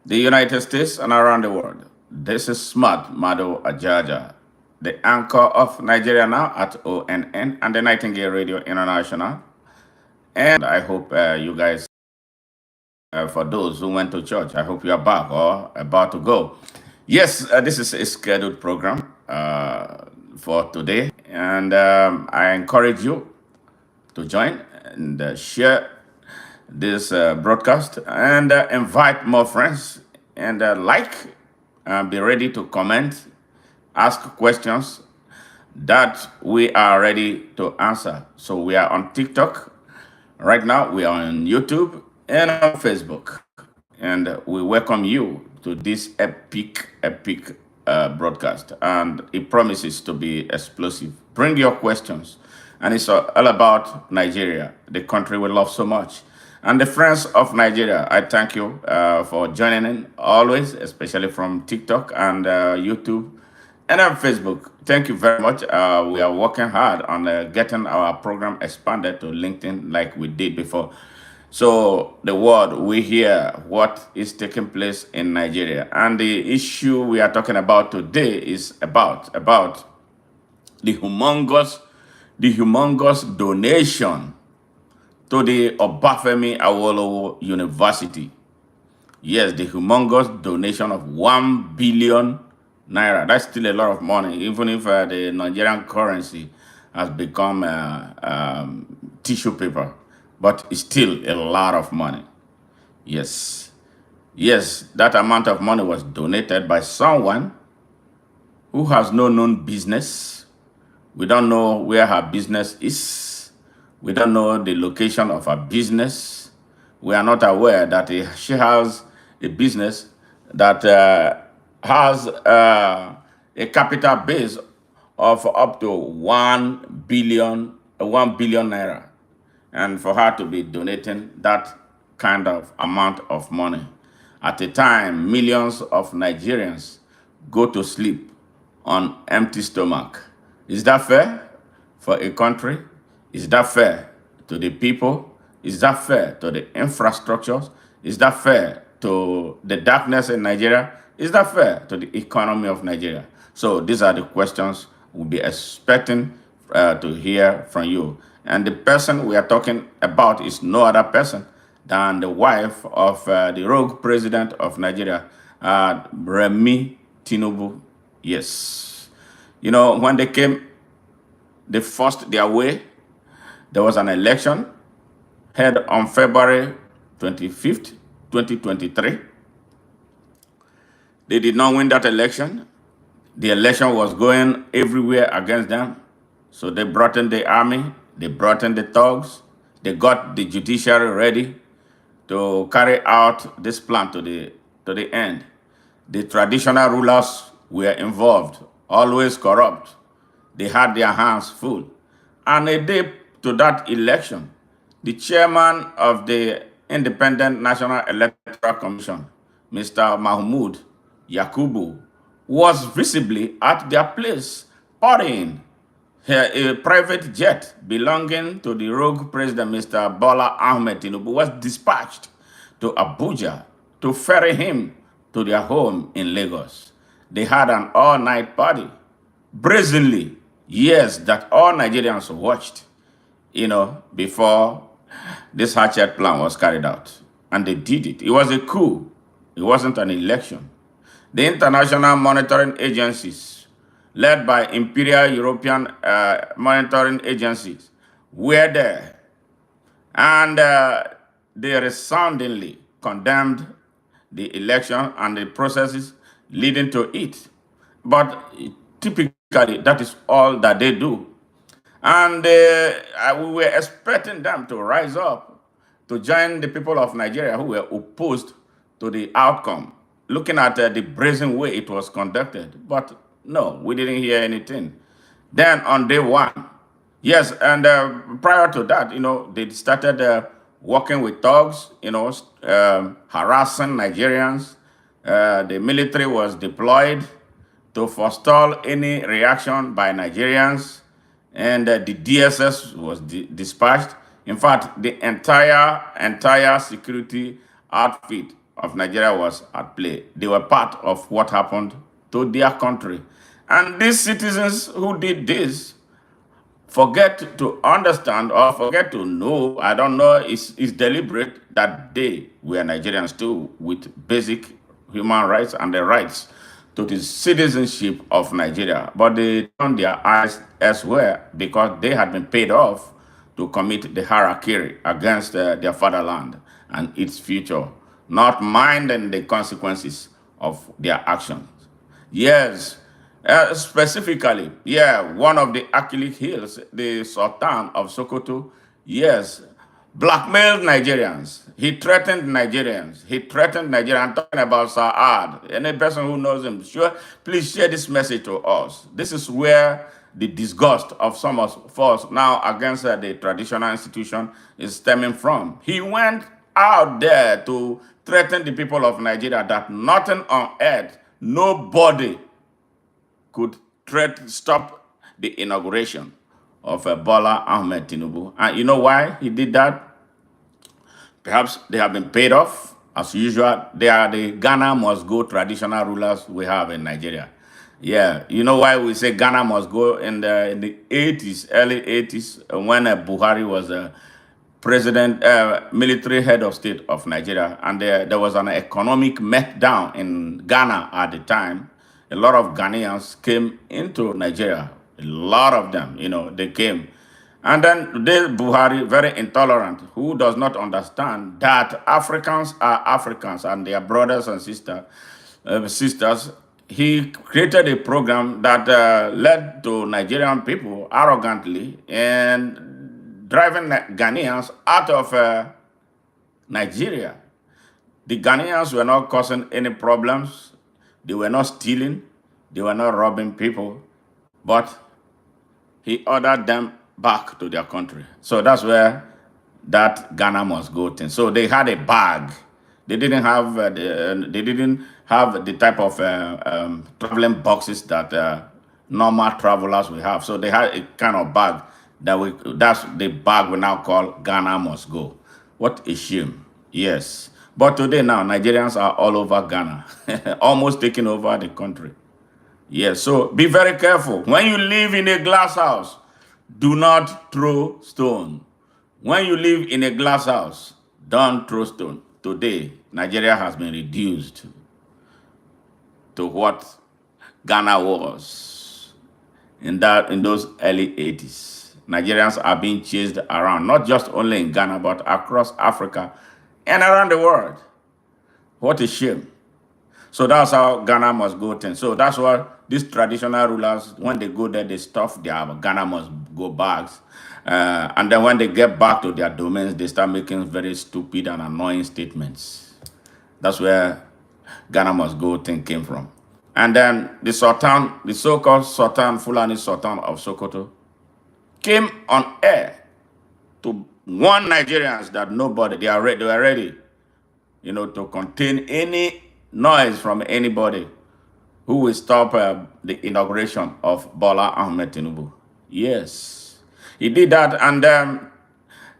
the United States, and around the world. This is Smart Mado Ajaja, the anchor of Nigeria Now at ONN and the Nightingale Radio International. And I hope you guys, for those who went to church, I hope you are back or about to go. Yes, this is a scheduled program for today, and I encourage you to join and share this broadcast and invite more friends and be ready to comment, ask questions that we are ready to answer. So we are on TikTok right now, we are on YouTube and on Facebook, and we welcome you to this epic broadcast. And it promises to be explosive. Bring your questions, and it's all about Nigeria, the country we love so much. And the friends of Nigeria, I thank you for joining in always, especially from TikTok and YouTube and on Facebook. Thank you very much. We are working hard on getting our program expanded to LinkedIn like we did before. So the world we hear what is taking place in Nigeria, and the issue we are talking about today is about the humongous donation to the Obafemi Awolowo University. Yes, the humongous donation of 1 billion naira. That's still a lot of money, even if the Nigerian currency has become tissue paper. But it's still a lot of money. Yes. Yes, that amount of money was donated by someone who has no known business. We don't know where her business is. We don't know the location of her business. We are not aware that she has a business that has a capital base of up to 1 billion naira, and for her to be donating that kind of amount of money at a time millions of Nigerians go to sleep on empty stomach. Is that fair for a country? Is that fair to the people? Is that fair to the infrastructures? Is that fair to the darkness in Nigeria? Is that fair to the economy of Nigeria? So these are the questions we'll be expecting to hear from you. And the person we are talking about is no other person than the wife of the rogue president of Nigeria, Remi Tinubu. Yes. You know, when they came, they forced their way. There was an election held on February 25th, 2023. They did not win that election. The election was going everywhere against them. So they brought in the army, they brought in the thugs, they got the judiciary ready to carry out this plan to the end. The traditional rulers were involved, always corrupt. They had their hands full. And a day to that election, the chairman of the Independent National Electoral Commission, Mr. Mahmoud Yakubu, was visibly at their place partying. A private jet belonging to the rogue president, Mr. Bola Ahmed Tinubu, was dispatched to Abuja to ferry him to their home in Lagos. They had an all-night party, brazenly, yes, that all Nigerians watched, before this hatchet plan was carried out. And they did it. It was a coup. It wasn't an election. The international monitoring agencies, led by Imperial European monitoring agencies, were there. And they resoundingly condemned the election and the processes leading to it. But typically, that is all that they do. And we were expecting them to rise up to join the people of Nigeria who were opposed to the outcome, looking at the brazen way it was conducted. But no, we didn't hear anything. Then on day one, yes, and prior to that, they started working with thugs, harassing Nigerians. The military was deployed to forestall any reaction by Nigerians, and the DSS was dispatched. In fact, the entire security outfit of Nigeria was at play. They were part of what happened to their country. And these citizens who did this forget to understand or forget to know, I don't know, it's deliberate that they were Nigerians too, with basic human rights and the rights to the citizenship of Nigeria. But they turned their eyes elsewhere because they had been paid off to commit the harakiri against their fatherland and its future, not minding the consequences of their actions. Yes, specifically, yeah, one of the Achilles heels, the Sultan of Sokoto, yes, blackmailed Nigerians. He threatened Nigerians. He threatened Nigerians. I'm talking about Saad. Any person who knows him, sure, please share this message to us. This is where the disgust of some of us now against the traditional institution is stemming from. He went out there to threaten the people of Nigeria that nothing on earth, nobody could stop the inauguration of Bola Ahmed Tinubu. And you know why he did that? Perhaps they have been paid off. As usual, they are the Ghana must go traditional rulers we have in Nigeria. Yeah, you know why we say Ghana must go in the 80s, early 80s, when Buhari was president, military head of state of Nigeria, and there was an economic meltdown in Ghana at the time. A lot of Ghanaians came into Nigeria. A lot of them, they came. And then today, Buhari, very intolerant, who does not understand that Africans are Africans and their brothers and sisters. He created a program that led to Nigerian people arrogantly and driving Ghanaians out of Nigeria. The Ghanaians were not causing any problems. They were not stealing. They were not robbing people. But he ordered them back to their country. So that's where that Ghana must go thing. So they had a bag. They didn't have the type of traveling boxes that normal travelers will have. So they had a kind of bag that's the bag we now call Ghana must go. What a shame. Yes. But today now Nigerians are all over Ghana, almost taking over the country. Yes, so be very careful. When you live in a glass house, do not throw stone. When you live in a glass house, don't throw stone. Today, Nigeria has been reduced to what Ghana was in those early 80s. Nigerians are being chased around, not just only in Ghana, but across Africa and around the world. What a shame. So that's how Ghana must go thing. So that's why these traditional rulers, when they go there, they stuff their Ghana must go bags. And then when they get back to their domains, they start making very stupid and annoying statements. That's where Ghana must go thing came from. And then the Sultan, the so-called Sultan, Fulani Sultan of Sokoto, came on air to warn Nigerians that they were ready, to contain any noise from anybody who will stop the inauguration of Bola Ahmed Tinubu. Yes, he did that, and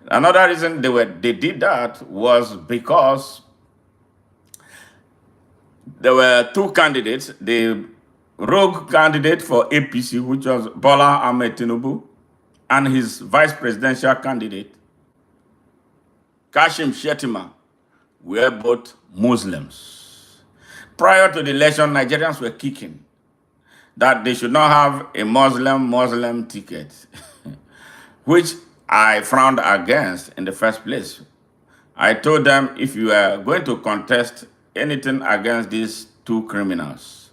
another reason they did that was because there were two candidates: the rogue candidate for APC, which was Bola Ahmed Tinubu, and his vice presidential candidate, Kashim Shettima, were both Muslims. Prior to the election, Nigerians were kicking that they should not have a Muslim ticket, which I frowned against in the first place. I told them, if you are going to contest anything against these two criminals,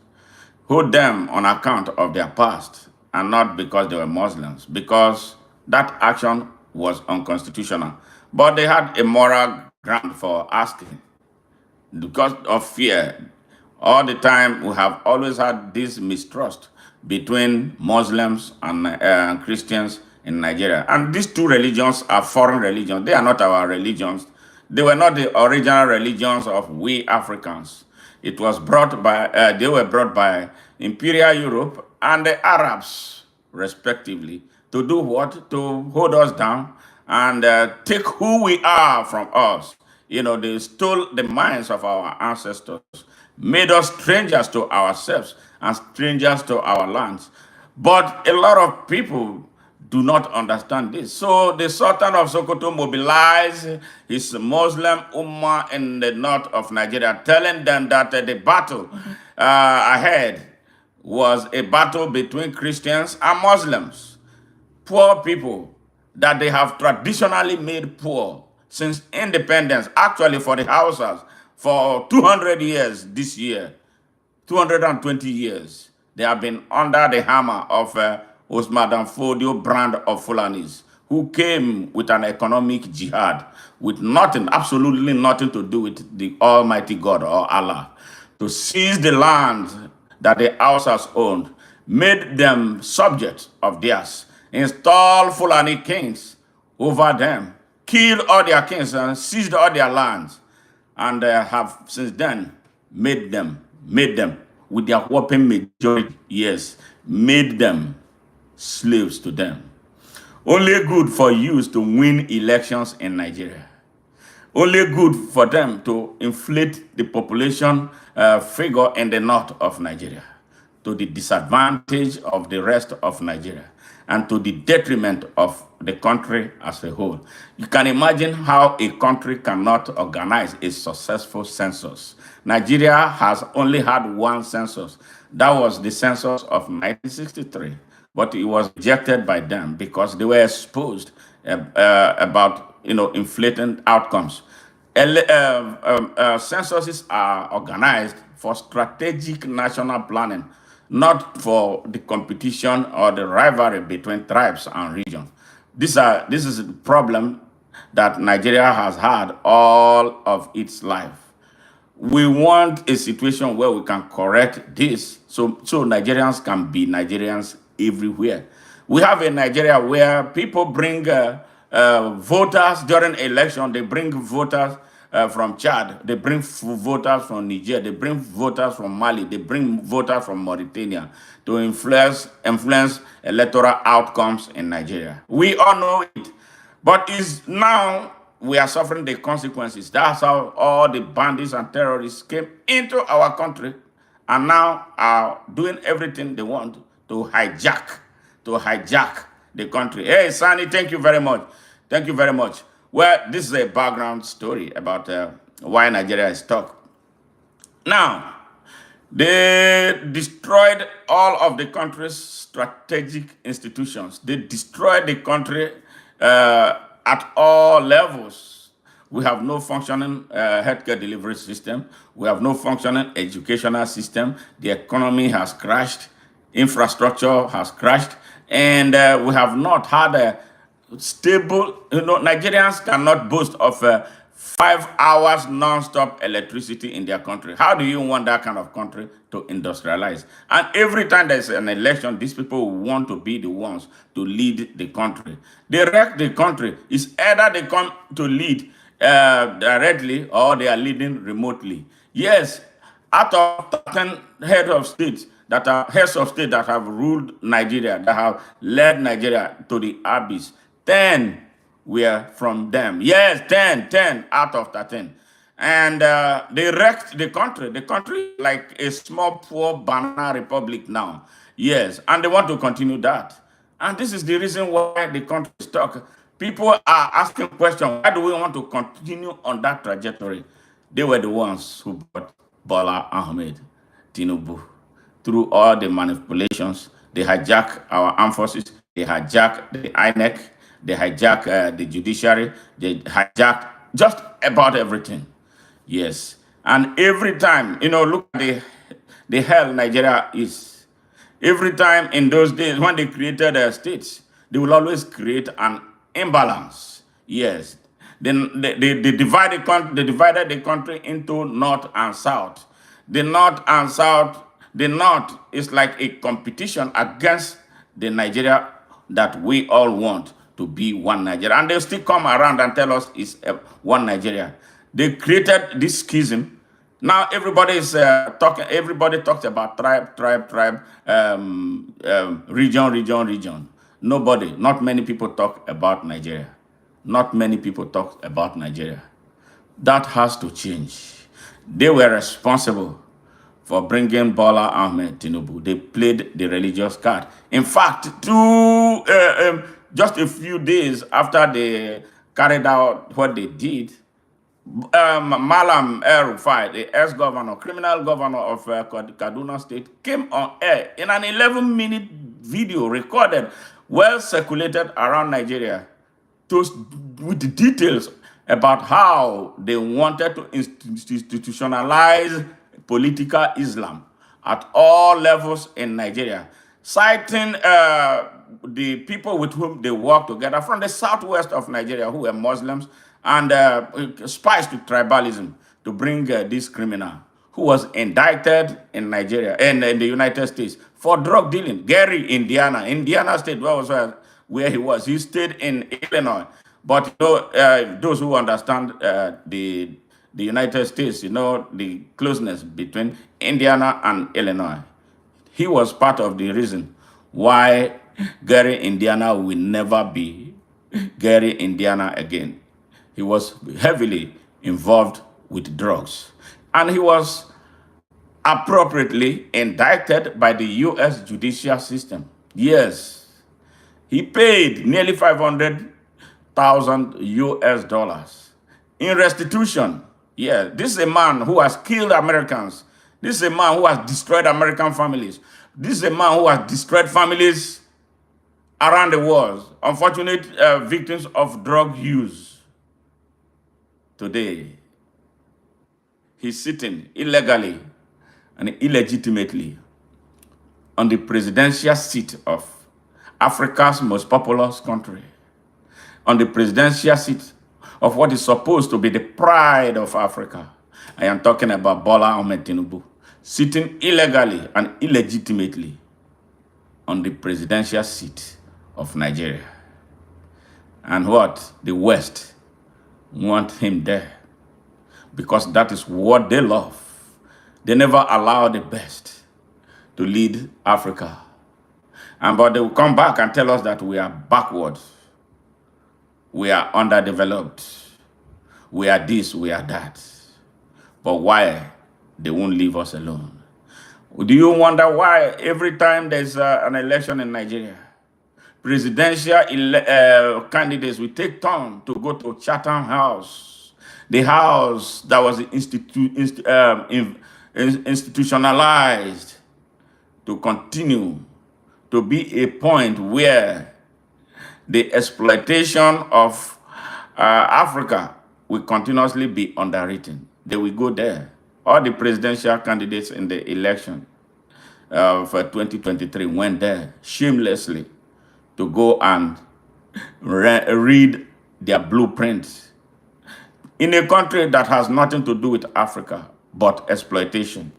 hold them on account of their past and not because they were Muslims, because that action was unconstitutional. But they had a moral ground for asking because of fear. All the time, we have always had this mistrust between Muslims and Christians in Nigeria. And these two religions are foreign religions. They are not our religions. They were not the original religions of we Africans. It was brought by, they were brought by Imperial Europe and the Arabs, respectively, to do what? To hold us down and take who we are from us. They stole the minds of our ancestors, made us strangers to ourselves and strangers to our lands. But a lot of people do not understand this. So the Sultan of Sokoto mobilized his Muslim Ummah in the north of Nigeria, telling them that the battle ahead was a battle between Christians and Muslims, poor people that they have traditionally made poor since independence, actually for the Hausas, for 200 years this year. 220 years, they have been under the hammer of Osman Dan Fodio brand of Fulanis, who came with an economic jihad with nothing, absolutely nothing to do with the Almighty God or Allah, to seize the land that the Hausas owned, made them subjects of theirs, installed Fulani kings over them, killed all their kings and seized all their lands, and have since then made them with their whopping majority, yes, made them slaves to them. Only good for youths to win elections in Nigeria. Only good for them to inflate the population figure in the north of Nigeria to the disadvantage of the rest of Nigeria and to the detriment of the country as a whole. You can imagine how a country cannot organize a successful census. Nigeria has only had one census. That was the census of 1963, but it was rejected by them because they were exposed about inflating outcomes. Censuses are organized for strategic national planning, not for the competition or the rivalry between tribes and regions. This is a problem that Nigeria has had all of its life. We want a situation where we can correct this so Nigerians can be Nigerians everywhere. We have a Nigeria where people bring voters during election. They bring voters from Chad. They bring voters from Niger. They bring voters from Mali. They bring voters from Mauritania to influence electoral outcomes in Nigeria. We all know it. But is now we are suffering the consequences. That's how all the bandits and terrorists came into our country and now are doing everything they want to hijack the country. Hey, Sani, thank you very much. Thank you very much. Well, this is a background story about why Nigeria is stuck. Now, they destroyed all of the country's strategic institutions. They destroyed the country at all levels. We have no functioning healthcare delivery system. We have no functioning educational system. The economy has crashed. Infrastructure has crashed. And we have not had a stable, Nigerians cannot boast of 5 hours non-stop electricity in their country. How do you want that kind of country to industrialize? And every time there's an election, these people want to be the ones to lead the country. They wreck the country. It's either they come to lead directly or they are leading remotely. Yes, out of 13 heads of state that have ruled Nigeria, that have led Nigeria to the abyss, 10 were from them. Yes, 10 out of 13. And they wrecked the country. The country like a small, poor banana republic now. Yes, and they want to continue that. And this is the reason why the country is stuck. People are asking questions, why do we want to continue on that trajectory? They were the ones who brought Bola Ahmed Tinubu through all the manipulations. They hijack our armed forces. They hijack the INEC. They hijack the judiciary. They hijack just about everything. Yes. And every time, look at the hell Nigeria is. Every time in those days when they created their states, they will always create an imbalance. Yes. Then they divided the country into north and south. The north and south, the north is like a competition against the Nigeria that we all want to be one Nigeria. And they'll still come around and tell us it's one Nigeria. They created this schism. Now everybody is talking. Everybody talks about tribe, region. Not many people talk about Nigeria. Not many people talk about Nigeria. That has to change. They were responsible for bringing Bola Ahmed Tinubu. They played the religious card. In fact, just a few days after they carried out what they did, Malam El Rufai, the ex-governor, criminal governor of Kaduna State, came on air in an 11-minute video recorded, well circulated around Nigeria, to, with the details about how they wanted to institutionalize political Islam at all levels in Nigeria, citing the people with whom they work together from the southwest of Nigeria who were Muslims and spies to tribalism to bring this criminal who was indicted in Nigeria and in the United States for drug dealing. Gary, Indiana State, where he was. He stayed in Illinois. But you know, those who understand the United States, you know, the closeness between Indiana and Illinois. He was part of the reason why Gary, Indiana will never be Gary, Indiana again. He was heavily involved with drugs. And he was appropriately indicted by the U.S. judicial system. Yes, he paid nearly 500,000 US dollars in restitution. Yeah, this is a man who has killed Americans. This is a man who has destroyed American families. This is a man who has destroyed families around the world. Unfortunate victims of drug use. Today, he's sitting illegally and illegitimately on the presidential seat of Africa's most populous country, on the presidential seat of what is supposed to be the pride of Africa. I am talking about Bola Ahmed Tinubu, sitting illegally and illegitimately on the presidential seat of Nigeria. And what? The West want him there because that is what they love. They never allow the best to lead Africa. But they will come back and tell us that we are backwards. We are underdeveloped. We are this, we are that. But why they won't leave us alone? Do you wonder why every time there's an election in Nigeria, presidential candidates will take turn to go to Chatham House, the house that was institutionalized to continue to be a point where the exploitation of Africa will continuously be underwritten. They will go there. All the presidential candidates in the election for 2023 went there shamelessly to go and read their blueprints in a country that has nothing to do with Africa but exploitation.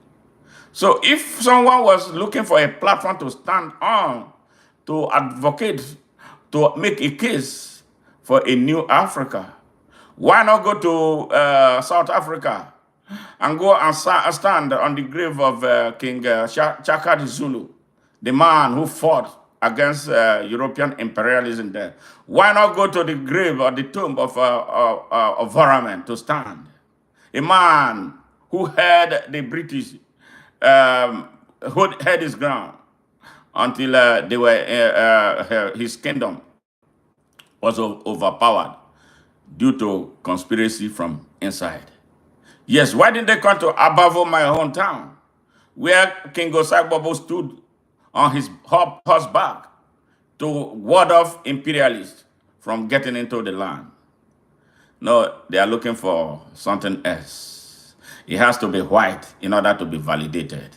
So if someone was looking for a platform to stand on, to advocate, to make a case for a new Africa, why not go to South Africa and go and stand on the grave of King Chaka Zulu, the man who fought against European imperialism there? Why not go to the grave or the tomb of Varaman to stand? A man who had the British who held his ground until his kingdom was overpowered due to conspiracy from inside. Yes, why didn't they come to Abavo, my hometown, where King Osagbobo stood on his horseback to ward off imperialists from getting into the land? No, they are looking for something else. It has to be white in order to be validated.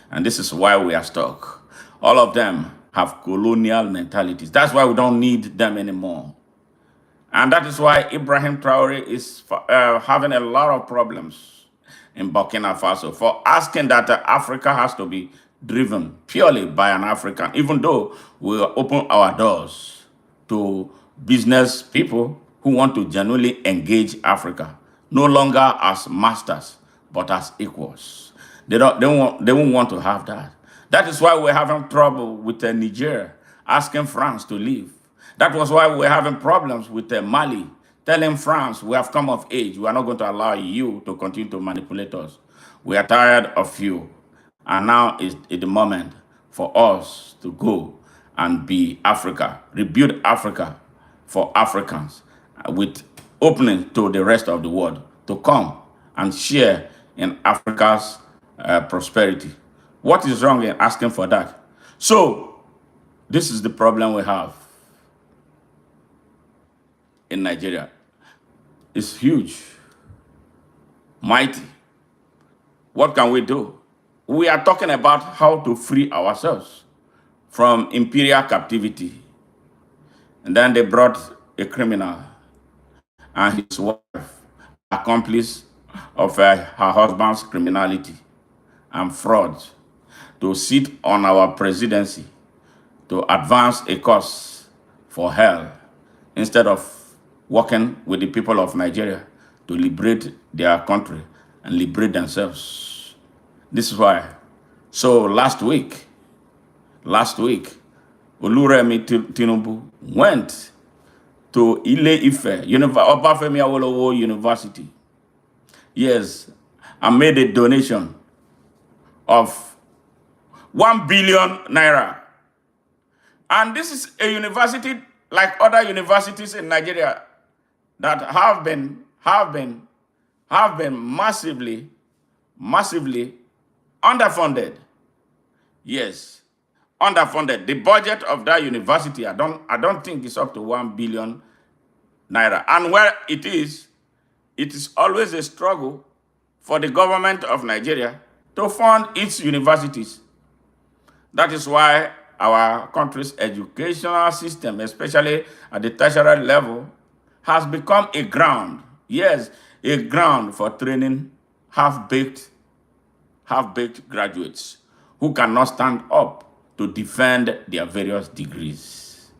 And this is why we are stuck. All of them have colonial mentalities. That's why we don't need them anymore. And that is why Ibrahim Traore is having a lot of problems in Burkina Faso for asking that Africa has to be driven purely by an African, even though we open our doors to business people who want to genuinely engage Africa, no longer as masters, but as equals. They won't want to have that. That is why we're having trouble with Niger asking France to leave. That was why we're having problems with Mali telling France, we have come of age. We are not going to allow you to continue to manipulate us. We are tired of you. And now is the moment for us to go and be Africa, rebuild Africa for Africans with opening to the rest of the world to come and share in Africa's prosperity. What is wrong in asking for that? So, this is the problem we have in Nigeria. It's huge, mighty. What can we do? We are talking about how to free ourselves from imperial captivity. And then they brought a criminal and his wife, accomplice of her husband's criminality and fraud, to sit on our presidency to advance a cause for hell instead of working with the people of Nigeria to liberate their country and liberate themselves. This is why. So last week, Oluremi Tinubu went to Ife, Obafemi Awolowo University. Yes, and made a donation of 1 billion naira. And this is a university like other universities in Nigeria that have been massively underfunded. Yes, underfunded. The budget of that university, I don't think it's up to 1 billion naira. And where it is always a struggle for the government of Nigeria to fund its universities. That is why our country's educational system, especially at the tertiary level, has become a ground, yes, a ground for training half-baked graduates who cannot stand up to defend their various degrees.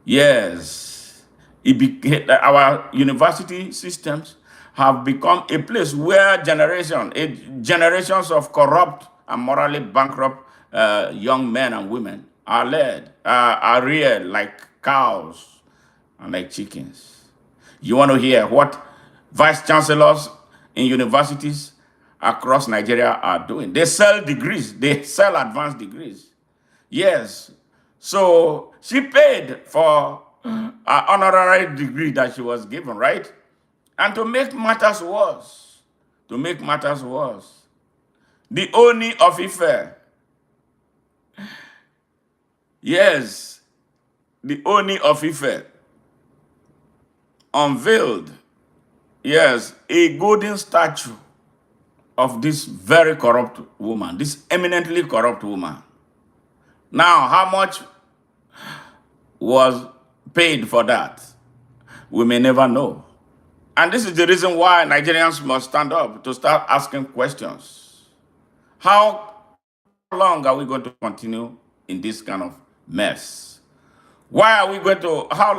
Yes, our university systems have become a place where generations of corrupt and morally bankrupt young men and women are reared like cows and like chickens. You want to hear what vice chancellors in universities across Nigeria are doing? They sell degrees. They sell advanced degrees. Yes. So she paid for an honorary degree that she was given, right? And to make matters worse, the OONI of Ife, yes, the OONI of Ife unveiled, yes, a golden statue of this very corrupt woman, this eminently corrupt woman. Now, how much was paid for that? We may never know. And this is the reason why Nigerians must stand up to start asking questions. How long are we going to continue in this kind of mess? How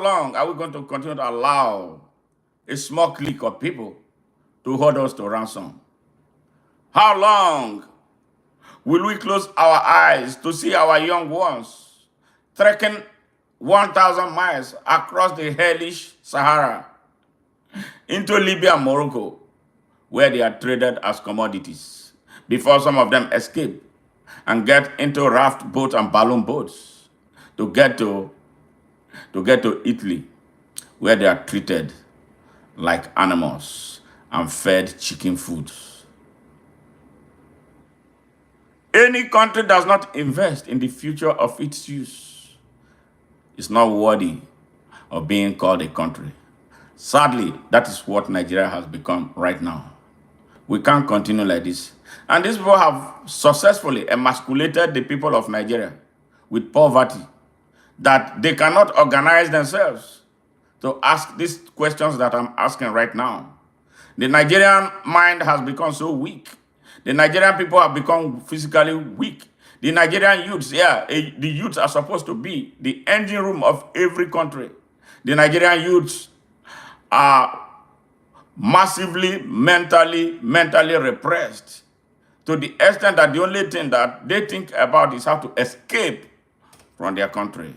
long are we going to continue to allow a small clique of people to hold us to ransom? How long will we close our eyes to see our young ones trekking 1,000 miles across the hellish Sahara into Libya and Morocco, where they are traded as commodities, before some of them escape and get into raft boats and balloon boats to get to Italy, where they are treated like animals and fed chicken food. Any country does not invest in the future of its youth is not worthy of being called a country. Sadly, that is what Nigeria has become right now. We can't continue like this. And these people have successfully emasculated the people of Nigeria with poverty, that they cannot organize themselves to ask these questions that I'm asking right now. The Nigerian mind has become so weak. The Nigerian people have become physically weak. The Nigerian youths, the youths are supposed to be the engine room of every country. The Nigerian youths are massively mentally repressed, to the extent that the only thing that they think about is how to escape from their country.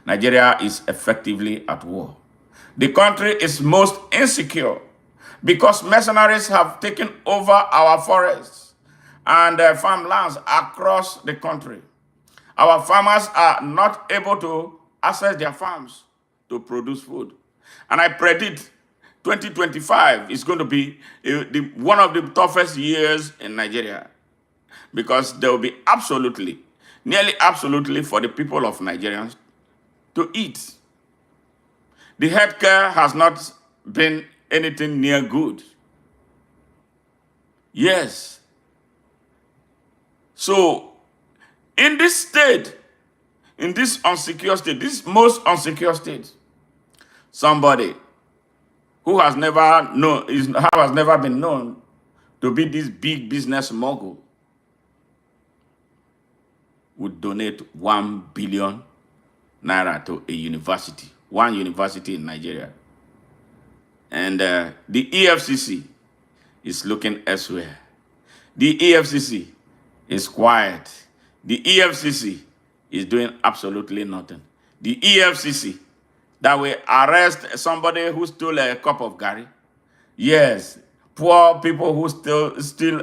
Nigeria is effectively at war. The country is most insecure because mercenaries have taken over our forests and farmlands across the country. Our farmers are not able to access their farms to produce food. And I predict 2025 is going to be one of the toughest years in Nigeria because there will be absolutely, nearly absolutely for the people of Nigerians to eat. The healthcare has not been anything near good. Yes. So, in this state, in this unsecure state, this most unsecure state, somebody who has never known, has never been known to be this big business mogul would donate 1 billion naira to a university, one university in Nigeria. And the EFCC is looking elsewhere. The EFCC is quiet. The EFCC is doing absolutely nothing. The EFCC that will arrest somebody who stole a cup of gari. Yes, poor people who steal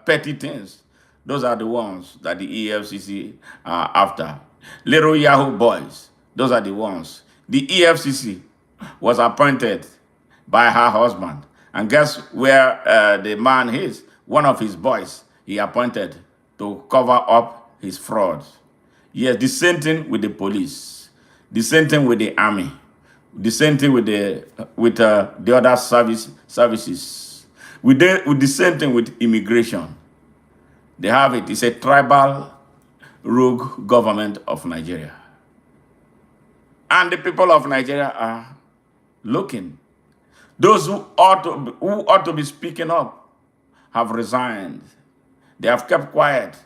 petty things. Those are the ones that the EFCC are after. Little Yahoo boys, those are the ones. The EFCC was appointed by her husband. And guess where the man is? One of his boys he appointed to cover up his frauds. Yes, the same thing with the police, the same thing with the army, the same thing with the other services. With the same thing with immigration. They have it. It's a tribal rogue government of Nigeria. And the people of Nigeria are looking. Those who ought to be speaking up have resigned. They have kept quiet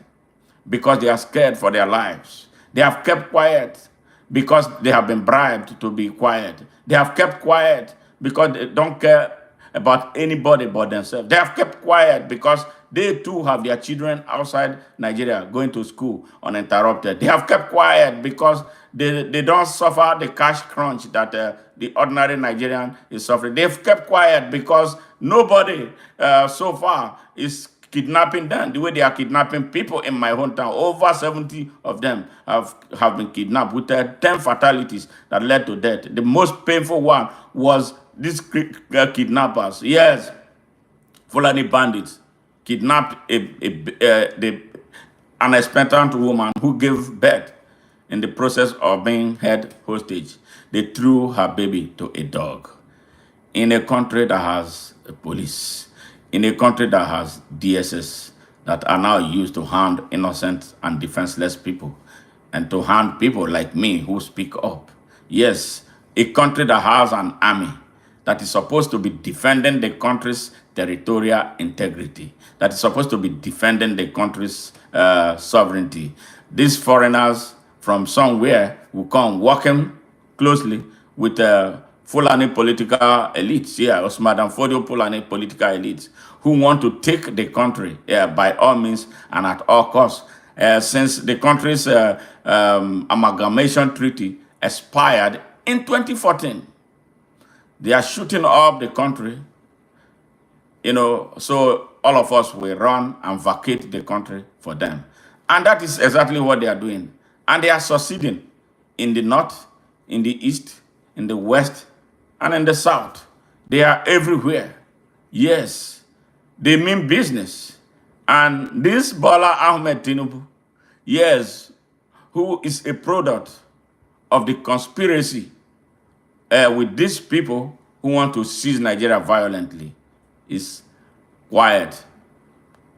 because they are scared for their lives. They have kept quiet because they have been bribed to be quiet. They have kept quiet because they don't care about anybody but themselves. They have kept quiet because they too have their children outside Nigeria going to school uninterrupted. They have kept quiet because they don't suffer the cash crunch that the ordinary Nigerian is suffering. They've kept quiet because nobody so far is kidnapping them the way they are kidnapping people in my hometown. Over 70 of them have been kidnapped with 10 fatalities that led to death. The most painful one was these kidnappers. Yes, Fulani bandits kidnapped an expectant woman who gave birth in the process of being held hostage. They threw her baby to a dog. In a country that has a police, in a country that has DSS that are now used to harm innocent and defenseless people and to harm people like me who speak up. Yes, a country that has an army that is supposed to be defending the country's territorial integrity, that is supposed to be defending the country's sovereignty. These foreigners from somewhere will come working closely with Fulani political elites, Osmadan Fodio Fulani political elites, who want to take the country by all means and at all costs. Since the country's amalgamation treaty expired in 2014, they are shooting up the country, so all of us will run and vacate the country for them. And that is exactly what they are doing. And they are succeeding in the north, in the east, in the west, and in the south. They are everywhere. Yes, they mean business. And this Bola Ahmed Tinubu, yes, who is a product of the conspiracy with these people who want to seize Nigeria violently, is quiet,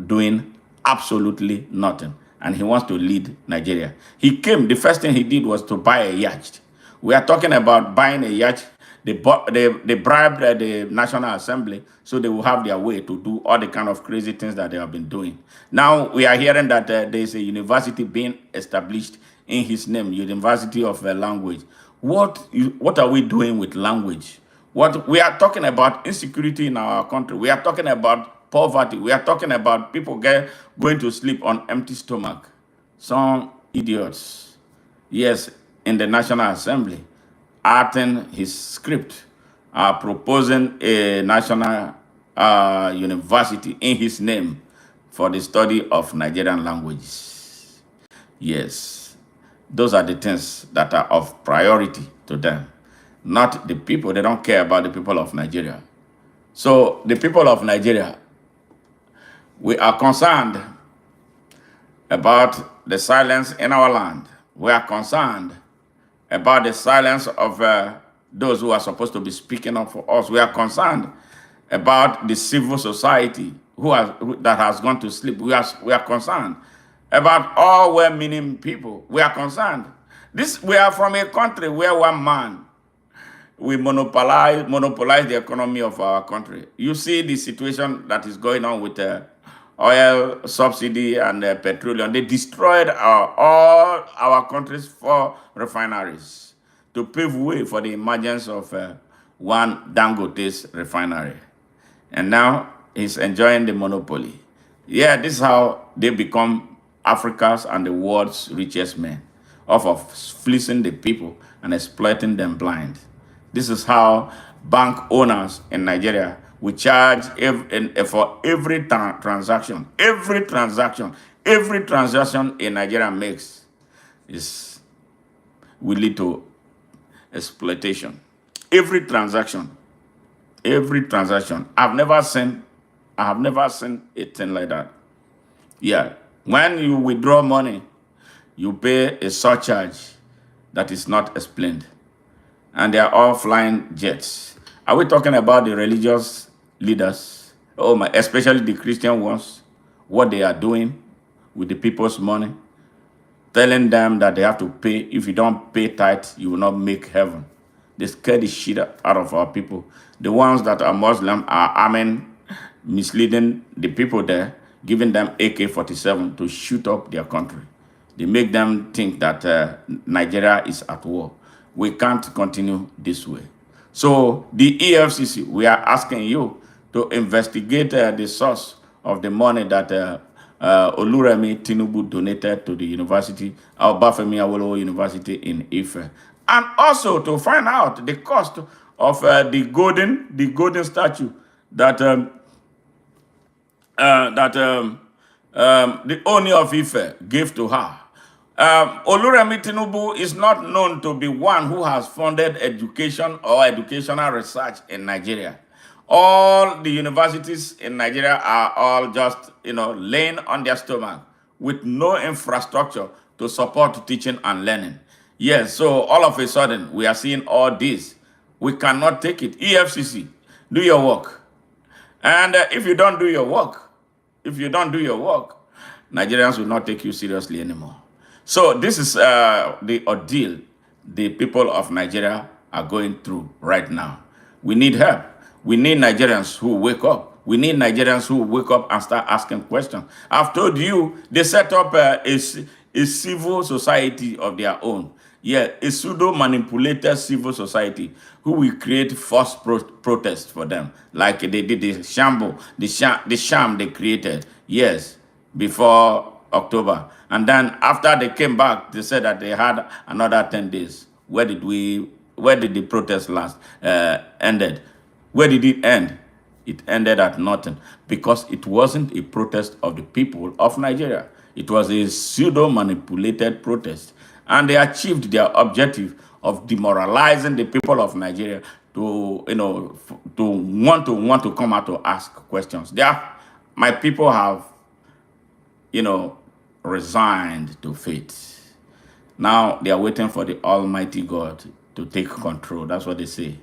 doing absolutely nothing. And he wants to lead Nigeria. He came, the first thing he did was to buy a yacht. We are talking about buying a yacht. They bribed the National Assembly so they will have their way to do all the kind of crazy things that they have been doing. Now we are hearing that there is a university being established in his name, University of Language. What are we doing with language? What we are talking about insecurity in our country. We are talking about poverty. We are talking about people going to sleep on empty stomach. Some idiots, yes, in the National Assembly, acting his script are proposing a national university in his name for the study of Nigerian languages. Yes, those are the things that are of priority to them, not the people. They don't care about the people of Nigeria. So the people of Nigeria, we are concerned about the silence in our land. We are concerned about the silence of those who are supposed to be speaking up for us. We are concerned about the civil society that has gone to sleep. We are concerned about all well-meaning people. We are concerned. We are from a country where one man we monopolize the economy of our country. You see the situation that is going on with oil subsidy and petroleum. They destroyed all our country's 4 refineries to pave way for the emergence of one Dangote's refinery. And now he's enjoying the monopoly. Yeah, this is how they become Africa's and the world's richest men, off of fleecing the people and exploiting them blind. This is how bank owners in Nigeria will charge for every transaction. Every transaction in Nigeria makes will lead to exploitation. Every transaction. I have never seen a thing like that. Yeah. When you withdraw money, you pay a surcharge that is not explained. And they are all flying jets. Are we talking about the religious leaders? Oh my, especially the Christian ones, what they are doing with the people's money, telling them that they have to pay. If you don't pay tithe, you will not make heaven. They scare the shit out of our people. The ones that are Muslim are arming, misleading the people there, giving them AK-47 to shoot up their country. They make them think that Nigeria is at war. We can't continue this way. So the EFCC, we are asking you to investigate the source of the money that Oluremi Tinubu donated to the university, Obafemi Awolowo University in Ife, and also to find out the cost of the golden statue that the OONI of Ife gave to her. Oluremi Tinubu is not known to be one who has funded education or educational research in Nigeria. All the universities in Nigeria are all just, laying on their stomach with no infrastructure to support teaching and learning. Yes, so all of a sudden, we are seeing all this. We cannot take it. EFCC, do your work. And if you don't do your work, Nigerians will not take you seriously anymore. So this is the ordeal the people of Nigeria are going through right now. We need help. We need Nigerians who wake up. We need Nigerians who wake up and start asking questions. I've told you, they set up a civil society of their own. Yeah, a pseudo-manipulated civil society who will create false protests for them, like they did the sham they created, yes, before October. And then after they came back, they said that they had another 10 days. Where did the protest last ended? Where did it end? It ended at nothing, because it wasn't a protest of the people of Nigeria. It was a pseudo-manipulated protest. And they achieved their objective of demoralizing the people of Nigeria to want to come out to ask questions. My people have, resigned to fate. Now they are waiting for the Almighty God to take control. That's what they say.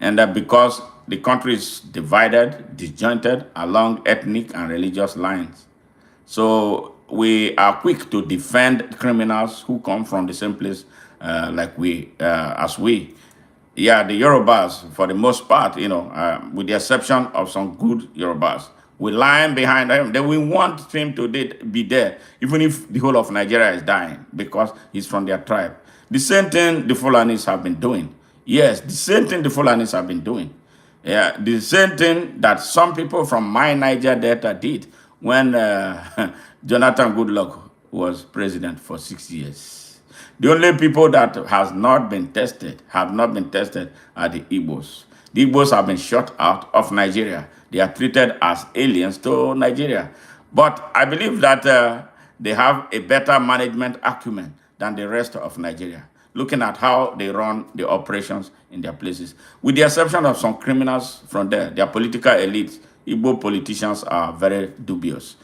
And that because the country is divided, disjointed along ethnic and religious lines. So we are quick to defend criminals who come from the same place as we. Yeah, the Yorubas, for the most part, with the exception of some good Yorubas, we line behind him. Then we want him to be there, even if the whole of Nigeria is dying, because he's from their tribe. The same thing the Fulanis have been doing. Yes, the same thing the Fulanis have been doing. Yeah, the same thing that some people from my Niger Delta did when Jonathan Goodluck was president for 6 years. The only people that have not been tested are the Igbos. The Igbos have been shut out of Nigeria. They are treated as aliens to Nigeria. But I believe that they have a better management acumen than the rest of Nigeria, looking at how they run the operations in their places. With the exception of some criminals from there, their political elites, Igbo politicians are very dubious.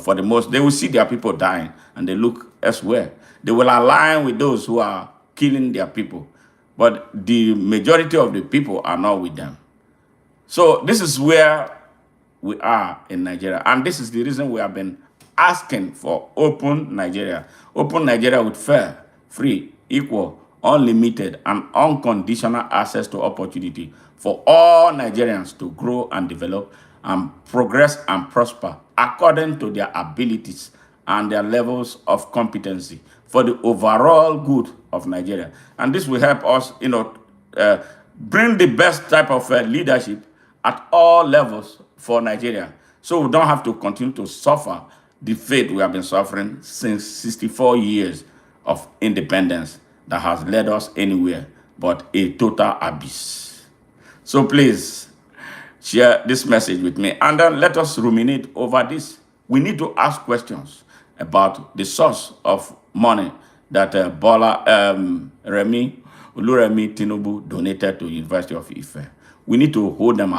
For the most, they will see their people dying and they look elsewhere. They will align with those who are killing their people. But the majority of the people are not with them. So this is where we are in Nigeria. And this is the reason we have been asking for open Nigeria. Open Nigeria with fair, free, equal, unlimited, and unconditional access to opportunity for all Nigerians to grow and develop and progress and prosper according to their abilities and their levels of competency for the overall good of Nigeria. And this will help us, bring the best type of leadership at all levels for Nigeria. So we don't have to continue to suffer the fate we have been suffering since 64 years of independence that has led us anywhere but a total abyss. So please share this message with me and then let us ruminate over this. We need to ask questions about the source of money that Oluremi Tinubu donated to University of Ife. We need to hold them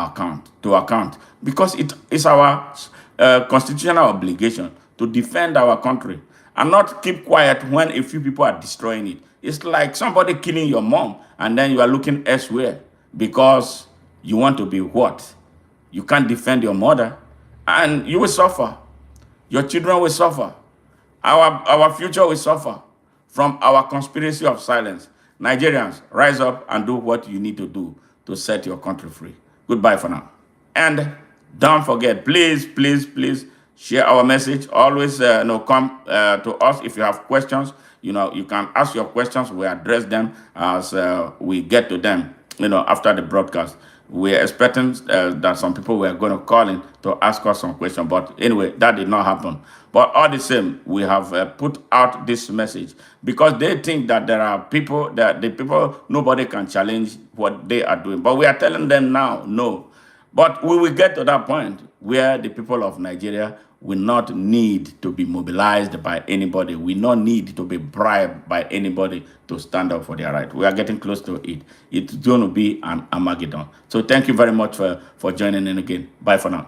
to account because it is our constitutional obligation to defend our country and not keep quiet when a few people are destroying it. It's like somebody killing your mom and then you are looking elsewhere because you want to be what? You can't defend your mother and you will suffer. Your children will suffer. Our future will suffer from our conspiracy of silence. Nigerians, rise up and do what you need to do to set your country free. Goodbye for now. And don't forget, please, please, please share our message. Always come to us if you have questions. You can ask your questions. We address them as we get to them, after the broadcast. We're expecting that some people were going to call in to ask us some questions. But anyway, that did not happen. But all the same, we have put out this message because they think that there are people, nobody can challenge what they are doing. But we are telling them now, no. But we will get to that point where the people of Nigeria will not need to be mobilized by anybody. We not need to be bribed by anybody to stand up for their right. We are getting close to it. It's going to be an Armageddon. So thank you very much for joining in again. Bye for now.